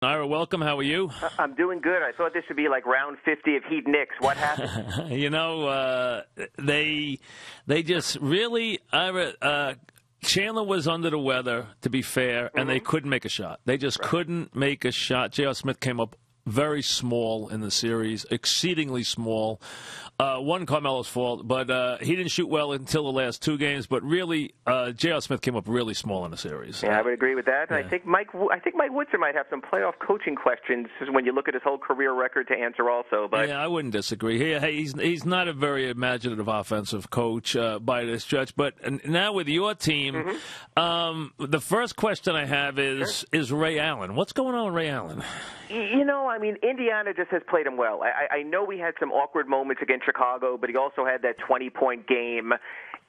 Ira, welcome. How are you? I'm doing good. I thought this would be like round 50 of Heat Knicks. What happened? They just really, Ira, Chandler was under the weather, to be fair, and they couldn't make a shot. They just couldn't make a shot. J.R. Smith came up very small in the series, exceedingly small. One Carmelo's fault, but he didn't shoot well until the last two games. But really, J.R. Smith came up really small in the series. Yeah, I would agree with that. And I think Mike Woodson might have some playoff coaching questions when you look at his whole career record to answer also. But yeah, I wouldn't disagree. He's not a very imaginative offensive coach by this stretch. But now with your team, the first question I have is Ray Allen. What's going on with Ray Allen? Indiana just has played him well. I know we had some awkward moments against Chicago, but he also had that 20-point game.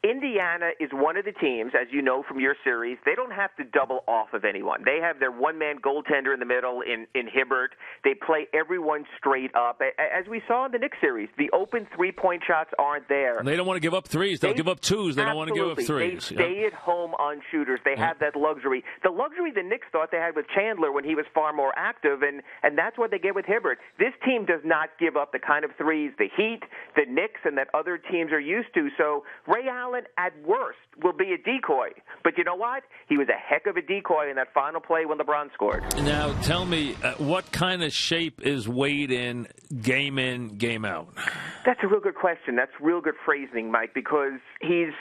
Indiana is one of the teams, as you know from your series, they don't have to double off of anyone. They have their one-man goaltender in the middle in Hibbert. They play everyone straight up. As we saw in the Knicks series, the open three-point shots aren't there. They don't want to give up threes. They'll give up twos. They don't want to give up threes. They stay at home on shooters. They have that luxury. The luxury the Knicks thought they had with Chandler when he was far more active, and that's what they get with Hibbert. This team does not give up the kind of threes the Heat, the Knicks, and that other teams are used to. So Ray Allen, at worst, will be a decoy. But you know what? He was a heck of a decoy in that final play when LeBron scored. Now, tell me, what kind of shape is Wade in, game out? That's a real good question. That's real good phrasing, Mike, because he's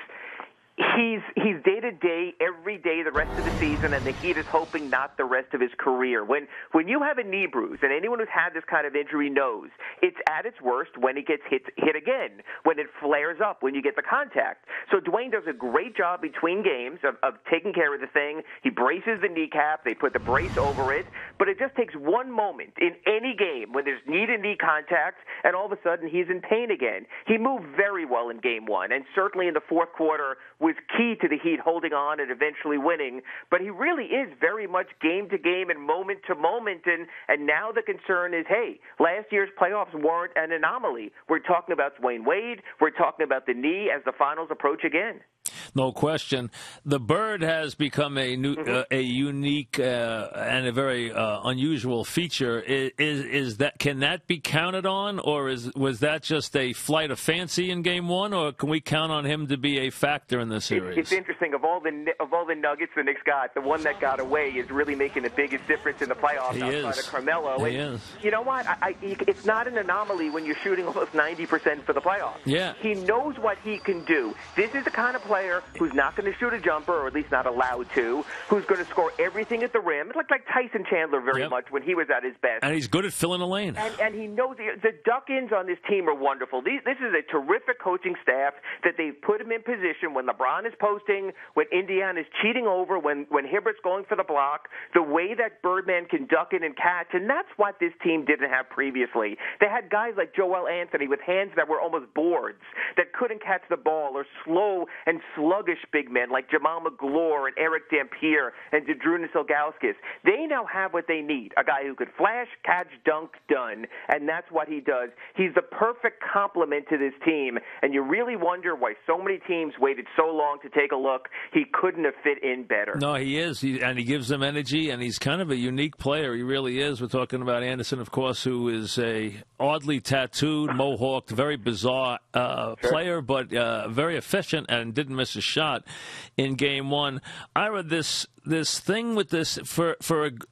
day-to-day, every day, the rest of the season, and the Heat is hoping not the rest of his career. When you have a knee bruise, and anyone who's had this kind of injury knows, it's at its worst when it gets hit again, when it flares up, when you get the contact. So Dwayne does a great job between games of taking care of the thing. He braces the kneecap. They put the brace over it. But it just takes one moment in any game when there's knee-to-knee contact, and all of a sudden he's in pain again. He moved very well in Game 1, and certainly in the fourth quarter was key to the Heat holding on and eventually winning. But he really is very much game to game and moment to moment. And now the concern is, hey, last year's playoffs weren't an anomaly. We're talking about Dwayne Wade. We're talking about the knee as the finals approach again. No question. The bird has become a unique and a very unusual feature. Can that be counted on, or was that just a flight of fancy in Game 1, or can we count on him to be a factor in the series? It's interesting. Of all the nuggets the Knicks got, the one that got away is really making the biggest difference in the playoffs outside of Carmelo. He is. You know what? It's not an anomaly when you're shooting almost 90% for the playoffs. Yeah. He knows what he can do. This is the kind of player who's not going to shoot a jumper, or at least not allowed to, who's going to score everything at the rim. It's like Tyson Chandler very much when he was at his best. And he's good at filling the lane. And he knows the duck-ins on this team are wonderful. This is a terrific coaching staff that they've put him in position when LeBron is posting, when Indiana is cheating over, when Hibbert's going for the block, the way that Birdman can duck in and catch, and that's what this team didn't have previously. They had guys like Joel Anthony with hands that were almost boards, that couldn't catch the ball, or slow and sluggish big men like Jamal McGlure and Eric Dampier and Zydrunas Ilgauskas. They now have what they need, a guy who could flash, catch, dunk, done, and that's what he does. He's the perfect complement to this team, and you really wonder why so many teams waited so long to take a look. He couldn't have fit in better. No, he is, and he gives them energy, and he's kind of a unique player. He really is. We're talking about Anderson, of course, who is a oddly tattooed, mohawked, very bizarre player, but very efficient and didn't miss a shot in Game 1. Ira, this thing with this for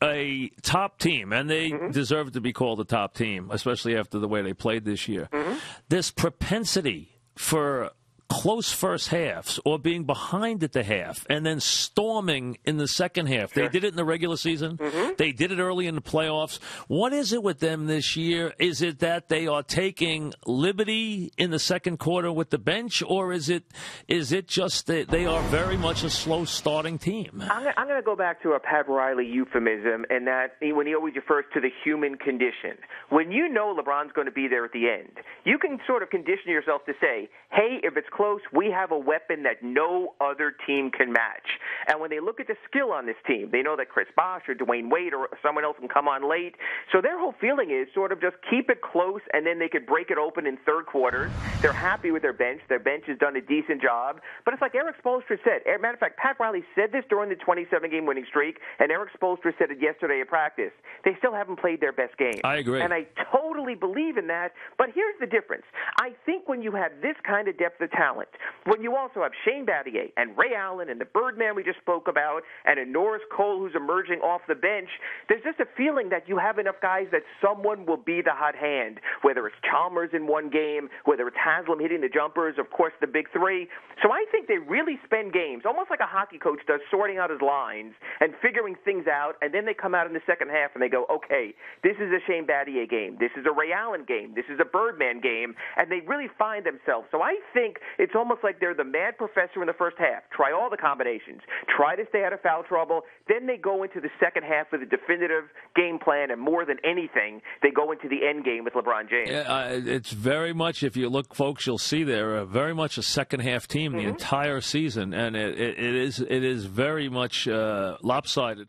a top team, and they deserve to be called a top team, especially after the way they played this year. This propensity for close first halves or being behind at the half and then storming in the second half. They did it in the regular season. They did it early in the playoffs. What is it with them this year? Is it that they are taking liberty in the second quarter with the bench, or is it just that they are very much a slow starting team? I'm going to go back to a Pat Riley euphemism, and that when he always refers to the human condition. When you know LeBron's going to be there at the end, you can sort of condition yourself to say, hey, if it's close close, we have a weapon that no other team can match. And when they look at the skill on this team, they know that Chris Bosh or Dwayne Wade or someone else can come on late. So their whole feeling is sort of just keep it close, and then they could break it open in third quarters. They're happy with their bench. Their bench has done a decent job. But it's like Eric Spoelstra said. Matter of fact, Pat Riley said this during the 27-game winning streak, and Eric Spoelstra said it yesterday at practice. They still haven't played their best game. I agree. And I totally believe in that. But here's the difference. I think when you have this kind of depth of talent, when you also have Shane Battier and Ray Allen and the Birdman we just spoke about, and a Norris Cole who's emerging off the bench, there's just a feeling that you have enough guys that someone will be the hot hand, whether it's Chalmers in one game, whether it's Haslam hitting the jumpers, of course, the big three. So I think they really spend games, almost like a hockey coach does, sorting out his lines and figuring things out, and then they come out in the second half and they go, okay, this is a Shane Battier game, this is a Ray Allen game, this is a Birdman game, and they really find themselves. So I think it's almost like they're the mad professor in the first half. Try all the combinations. Try to stay out of foul trouble. Then they go into the second half with a definitive game plan, and more than anything, they go into the end game with LeBron James. Yeah, it's very much, if you look, folks, you'll see they're very much a second-half team the entire season, and it is very much lopsided.